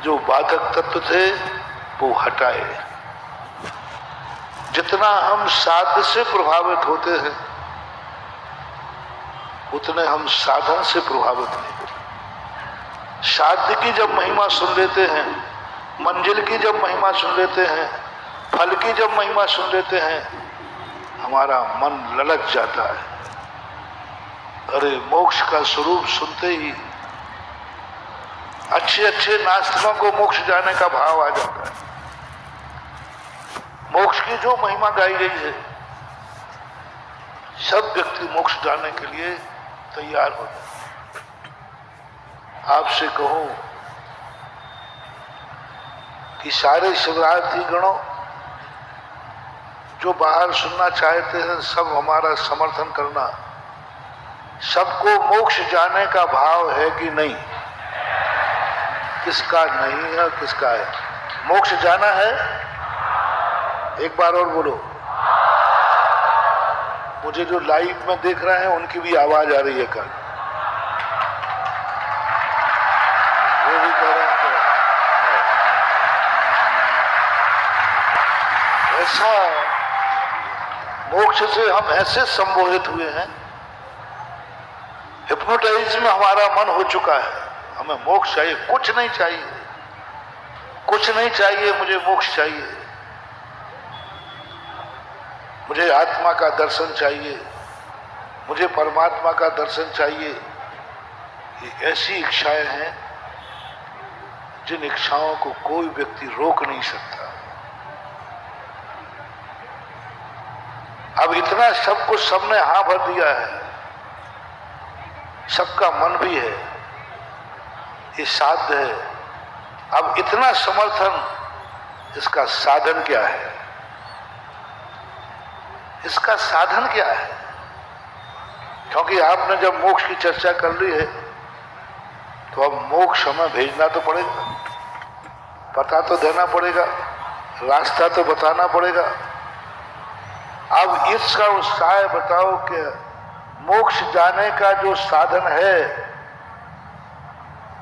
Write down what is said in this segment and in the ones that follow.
जो बाधक तत्व थे वो हटाए। जितना हम साध्य से प्रभावित होते हैं उतने हम साधन से प्रभावित नहीं होते। साध्य की जब महिमा सुन लेते हैं, मंजिल की जब महिमा सुन लेते हैं, फल की जब महिमा सुन लेते हैं, हमारा मन ललच जाता है। अरे मोक्ष का स्वरूप सुनते ही अच्छे अच्छे नास्तिकों को मोक्ष जाने का भाव आ जाता है। मोक्ष की जो महिमा गाई गई है, सब व्यक्ति मोक्ष जाने के लिए तैयार हो जाए। आपसे कहूं कि सारे शिवरात्रि गणों जो बाहर सुनना चाहते हैं, सब हमारा समर्थन करना। सबको मोक्ष जाने का भाव है कि नहीं? किसका नहीं है, किसका है? मोक्ष जाना है? एक बार और बोलो। मुझे जो लाइव में देख रहे हैं उनकी भी आवाज आ रही है। कल वो भी कह रहे हैं तो ऐसा मोक्ष से हम ऐसे संबोधित हुए हैं, हिप्नोटाइज में हमारा मन हो चुका है। हमें मोक्ष चाहिए, कुछ नहीं चाहिए, कुछ नहीं चाहिए, मुझे मोक्ष चाहिए, मुझे आत्मा का दर्शन चाहिए, मुझे परमात्मा का दर्शन चाहिए। ये ऐसी इच्छाएं हैं जिन इच्छाओं को कोई व्यक्ति रोक नहीं सकता। अब इतना सब कुछ सबने हाँ भर दिया है, सबका मन भी है, ये साध्य है। अब इतना समर्थन, इसका साधन क्या है? इसका साधन क्या है? क्योंकि आपने जब मोक्ष की चर्चा कर ली है तो अब मोक्ष हमें भेजना तो पड़ेगा, पता तो देना पड़ेगा, रास्ता तो बताना पड़ेगा। अब इसका उत्साह बताओ कि मोक्ष जाने का जो साधन है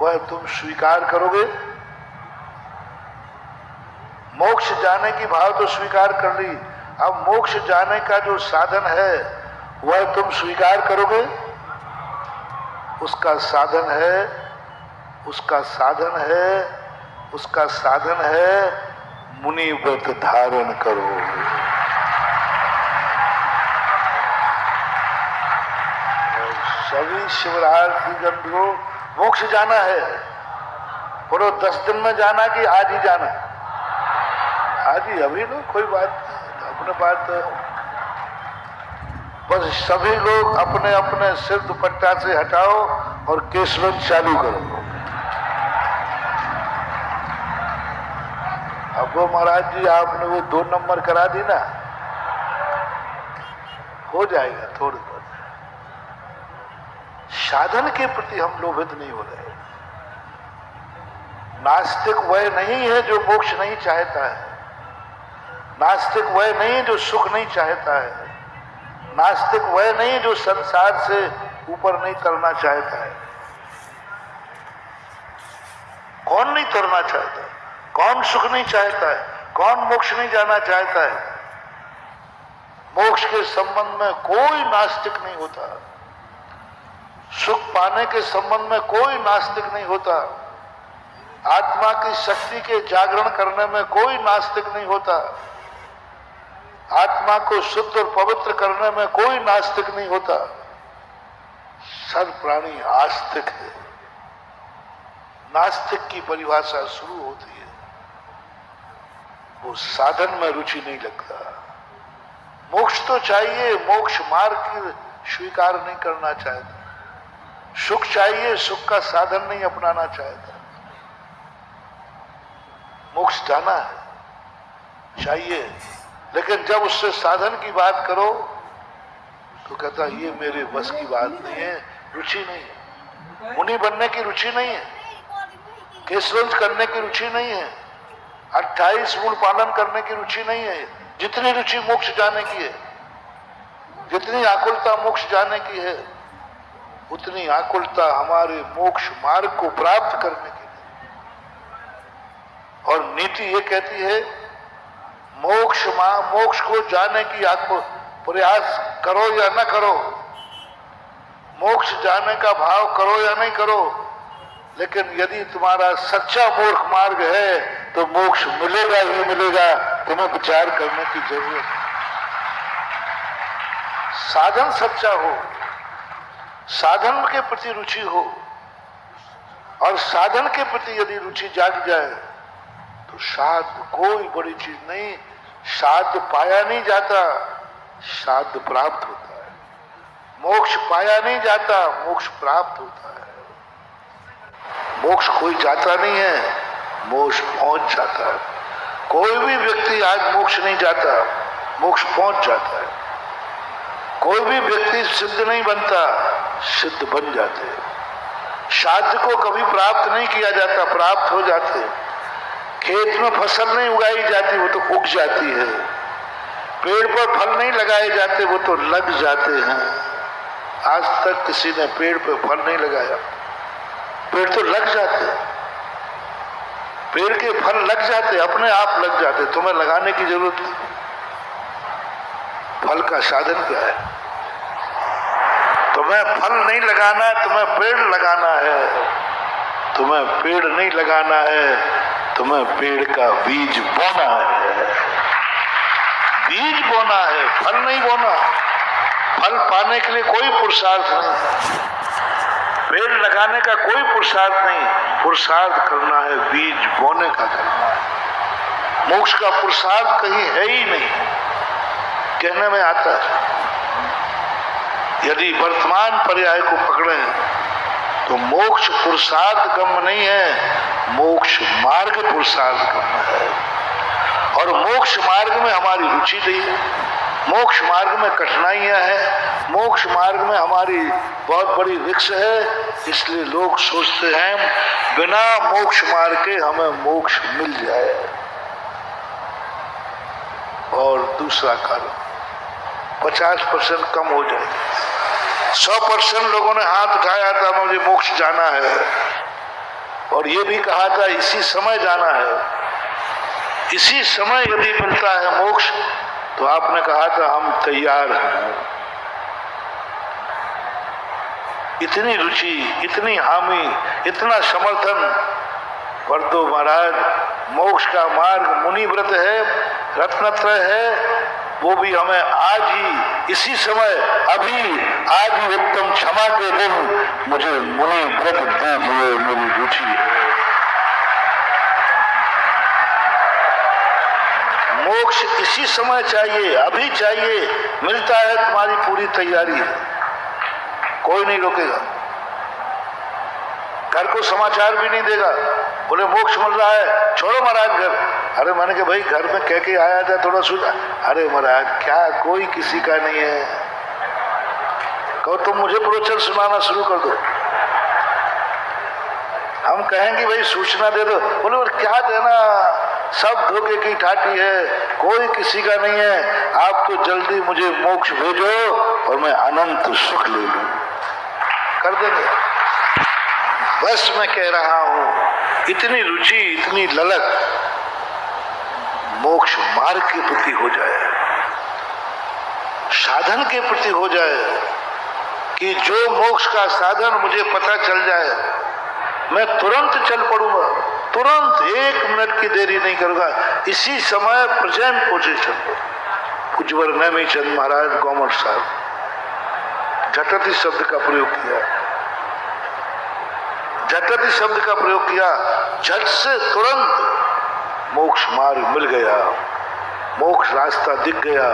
वह तुम स्वीकार करोगे? मोक्ष जाने की भाव तो स्वीकार कर ली, अब मोक्ष जाने का जो साधन है वह तुम स्वीकार करोगे? उसका साधन है, उसका साधन है, उसका साधन है मुनि व्रत धारण करो। सभी शिवरात्रि जब को मोक्ष जाना है, बोलो 10 दिन में जाना कि आज ही जाना? आज ही, अभी लो, कोई बात नहीं, अपने बात। बस सभी लोग अपने अपने सिर दुपट्टा से हटाओ और केसवन चालू करो। अब वो महाराज जी आपने वो 2 नंबर करा दी ना, हो जाएगा थोड़ी बहुत। साधन के प्रति हम लोभित नहीं हो रहे। नास्तिक वह नहीं है जो मोक्ष नहीं चाहता है, नास्तिक वह नहीं जो सुख नहीं चाहता है, नास्तिक वह नहीं जो संसार से ऊपर नहीं तरना चाहता है। कौन नहीं तरना चाहता है? कौन सुख नहीं चाहता है? कौन मोक्ष नहीं जाना चाहता है? मोक्ष के संबंध में कोई नास्तिक नहीं होता, सुख पाने के संबंध में कोई नास्तिक नहीं होता, आत्मा की शक्ति के जागरण करने में कोई नास्तिक नहीं होता, आत्मा को शुद्ध और पवित्र करने में कोई नास्तिक नहीं होता। सर्व प्राणी आस्तिक है। नास्तिक की परिभाषा शुरू होती है, वो साधन में रुचि नहीं लगता। मोक्ष तो चाहिए, मोक्ष मार्ग की स्वीकार नहीं करना चाहता, सुख चाहिए, सुख का साधन नहीं अपनाना चाहता। मोक्ष जाना है, चाहिए, लेकिन जब उससे साधन की बात करो तो कहता ये मेरे बस की बात नहीं है, रुचि नहीं है, मुनि बनने की रुचि नहीं है, केशवंश करने की रुचि नहीं है, 28 गुण पालन करने की रुचि नहीं है। जितनी रुचि मोक्ष जाने की है, जितनी आकुलता मोक्ष जाने की है, उतनी आकुलता हमारे मोक्ष मार्ग को प्राप्त करने की नीति ये कहती है मोक्ष को जाने की आपको प्रयास करो या न करो, मोक्ष जाने का भाव करो या नहीं करो, लेकिन यदि तुम्हारा सच्चा मूर्ख मार्ग है तो मोक्ष मिलेगा ही मिलेगा, तुम्हें विचार करने की जरूरत है। साधन सच्चा हो, साधन के प्रति रुचि हो, और साधन के प्रति यदि रुचि जाग जाए तो साध कोई बड़ी चीज नहीं, साध पाया नहीं जाता, साध प्राप्त होता है। मोक्ष पाया नहीं जाता, मोक्ष प्राप्त होता है। मोक्ष कोई जाता नहीं है, मोक्ष पहुंच जाता है। कोई भी व्यक्ति आज मोक्ष नहीं जाता, मोक्ष पहुंच जाता है। कोई भी व्यक्ति सिद्ध नहीं बनता, सिद्ध बन जाते हैं। साध्य को कभी प्राप्त नहीं किया जाता, प्राप्त हो जाते हैं। खेत में फसल नहीं उगाई जाती, वो तो उग जाती है। पेड़ पर फल नहीं लगाए जाते, वो तो लग जाते हैं। आज तक किसी ने पेड़ पर फल नहीं लगाया, पेड़ तो लग जाते, पेड़ के फल लग जाते, अपने आप लग जाते, तुम्हें लगाने की जरूरत नहीं। फल का साधन क्या है? तुम्हें फल नहीं लगाना है, तुम्हें पेड़ लगाना है। तुम्हें पेड़ नहीं लगाना है, तुम्हें पेड़ का बीज बोना है। बीज बोना है, फल नहीं बोना। फल पाने के लिए कोई पुरुषार्थ नहीं, पेड़ लगाने का कोई पुरुषार्थ नहीं। पुरुषार्थ करना है, बीज बोने का करना है। मोक्ष का पुरुषार्थ कहीं है ही नहीं, कहने में आता है। यदि वर्तमान पर्याय को पकड़ें तो मोक्ष पुरुषार्थ गम्य नहीं है, मोक्ष मार्ग पुरुषार्थ गम्य है। और मोक्ष मार्ग में हमारी रुचि नहीं है, मोक्ष मार्ग में कठिनाइयां हैं, मोक्ष मार्ग में हमारी बहुत बड़ी रिक्स है। इसलिए लोग सोचते हैं बिना मोक्ष मार्ग के हमें मोक्ष मिल जाए। और दूसरा कारण 50% कम हो जाए। 100% लोगों ने हाथ उठाया था मुझे मोक्ष जाना है, और ये भी कहा था इसी समय जाना है। इसी समय यदि मिलता है मोक्ष तो आपने कहा था हम तैयार हैं। इतनी रुचि, इतनी हामी, इतना समर्थन, पर तो महाराज मोक्ष का मार्ग मुनि व्रत है, रत्नत्रय है, वो भी हमें आज ही इसी समय अभी आज ही उत्तम क्षमा के दिन मुझे मुनि व्रत दीजिए, मेरी रुचि है। मोक्ष इसी समय चाहिए, अभी चाहिए, मिलता है, तुम्हारी पूरी तैयारी है, कोई नहीं रोकेगा। घर को समाचार भी नहीं देगा, बोले मोक्ष मिल रहा है, छोड़ो महाराज घर। अरे मैंने कहा भाई घर में कह के आया था, थोड़ा सुना। अरे महाराज क्या कोई किसी का नहीं है, कहो तुम मुझे प्रवचन सुनाना शुरू कर दो, हम कहेंगे भाई सूचना दे दो। बोले और क्या देना, सब धोखे की ठाठी है, कोई किसी का नहीं है, आप तो जल्दी मुझे मोक्ष भेजो और मैं अनंत सुख ले लूं। कर देंगे, बस मैं कह रहा हूं, इतनी रुचि, इतनी ललक मोक्ष मार्ग के प्रति हो जाए, साधन के प्रति हो जाए, कि जो मोक्ष का साधन मुझे पता चल जाए मैं तुरंत चल पड़ूंगा, तुरंत 1 मिनट की देरी नहीं करूंगा, इसी समय प्रेजेंट पोजीशन। पूज्यवर नेमीचंद महाराज गौमर साहब झटति शब्द का प्रयोग किया, झटति शब्द का प्रयोग किया, झट से तुरंत मोक्ष मार्ग मिल गया, मोक्ष रास्ता दिख गया।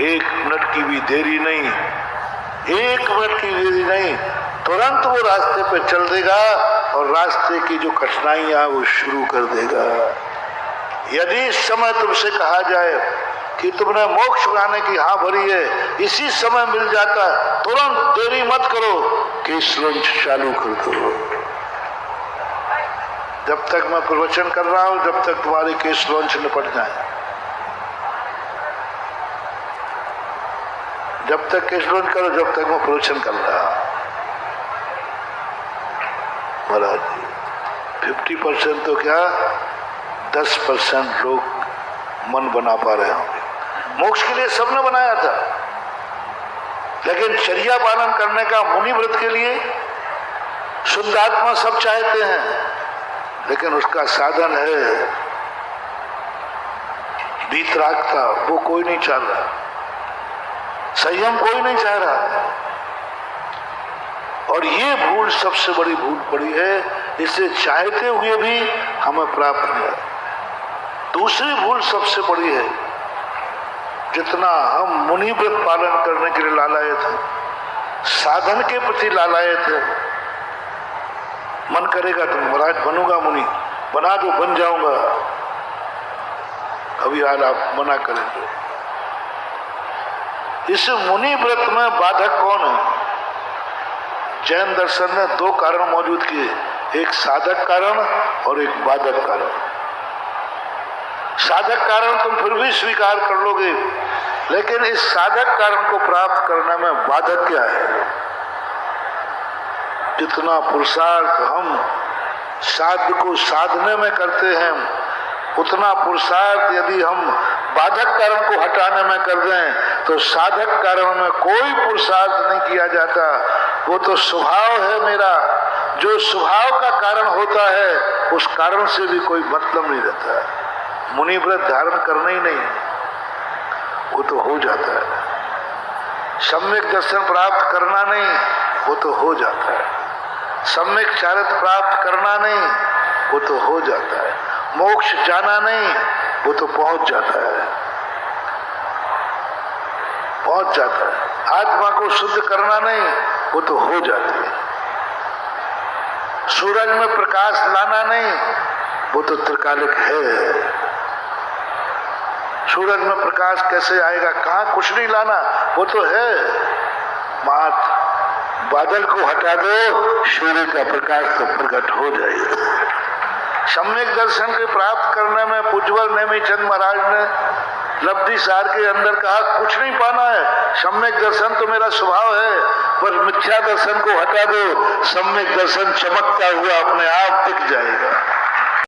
1 मिनट की भी देरी नहीं, 1 मिनट की देरी नहीं, तुरंत वो रास्ते पे चल देगा और रास्ते की जो कठिनाइयां वो शुरू कर देगा। यदि इस समय तुमसे कहा जाए कि तुमने मोक्ष पाने की हाँ भरी है, इसी समय मिल जाता है, तुरंत देरी मत करो, केस लॉन्च चालू कर दो। जब तक मैं प्रवचन कर रहा हूं, जब तक तुम्हारे केस लॉन्च निपट जाए, जब तक केस लॉन्च करो, जब तक मैं प्रवचन कर रहा हूं। महाराज 50% तो क्या 10% लोग मन बना पा रहे होंगे। मोक्ष के लिए सबने बनाया था, लेकिन चर्या पालन करने का, मुनि व्रत के लिए शुद्ध आत्मा सब चाहते हैं, लेकिन उसका साधन है वीतरागता, वो कोई नहीं चाह रहा, संयम कोई नहीं चाह रहा। और ये भूल सबसे बड़ी भूल पड़ी है, इसे चाहते हुए भी हमें प्राप्त नहीं है। दूसरी भूल सबसे बड़ी है, जितना हम मुनि व्रत पालन करने के लिए लालायत थे, साधन के प्रति लालायत है, मन करेगा तो महाराज बनूंगा मुनि, बना दो बन जाऊंगा, अभी हाल आप मना करेंगे। इस मुनि व्रत में बाधक कौन है? जैन दर्शन ने दो कारण मौजूद किए, एक साधक कारण और एक बाधक कारण। साधक कारण तुम फिर भी स्वीकार कर लोगे, लेकिन इस साधक कारण को प्राप्त करने में बाधक क्या है? जितना पुरुषार्थ हम साध्य को साधने में करते हैं, उतना पुरुषार्थ यदि हम बाधक कारण को हटाने में कर दें तो साधक कारण में कोई पुरुषार्थ नहीं किया जाता। वो तो स्वभाव है मेरा, जो स्वभाव का कारण होता है उस कारण से भी कोई मतलब नहीं रहता है। मुनि व्रत धारण करना ही नहीं, वो तो हो जाता है। सम्यक दर्शन प्राप्त करना नहीं, वो तो हो जाता है। सम्यक चारित्र प्राप्त करना नहीं, वो तो हो जाता है। मोक्ष जाना नहीं, वो तो पहुंच जाता है, पहुंच जाता है। आत्मा को शुद्ध करना नहीं, वो तो हो जाती है। सूरज में प्रकाश लाना नहीं, वो तो त्रिकालिक है। सूरज में प्रकाश कैसे आएगा? कहाँ? कुछ नहीं लाना, वो तो है। मात बादल को हटा दो, सूर्य का प्रकाश तो प्रकट हो जाएगा। सम्यक दर्शन के प्राप्त करने में पूज्यवर नेमीचंद महाराज ने लब्धि सार के अंदर कहा, कुछ नहीं पाना है, सम्यक दर्शन तो मेरा स्वभाव है, पर मिथ्या दर्शन को हटा दो, सम्यक दर्शन चमकता हुआ अपने आप दिख जाएगा।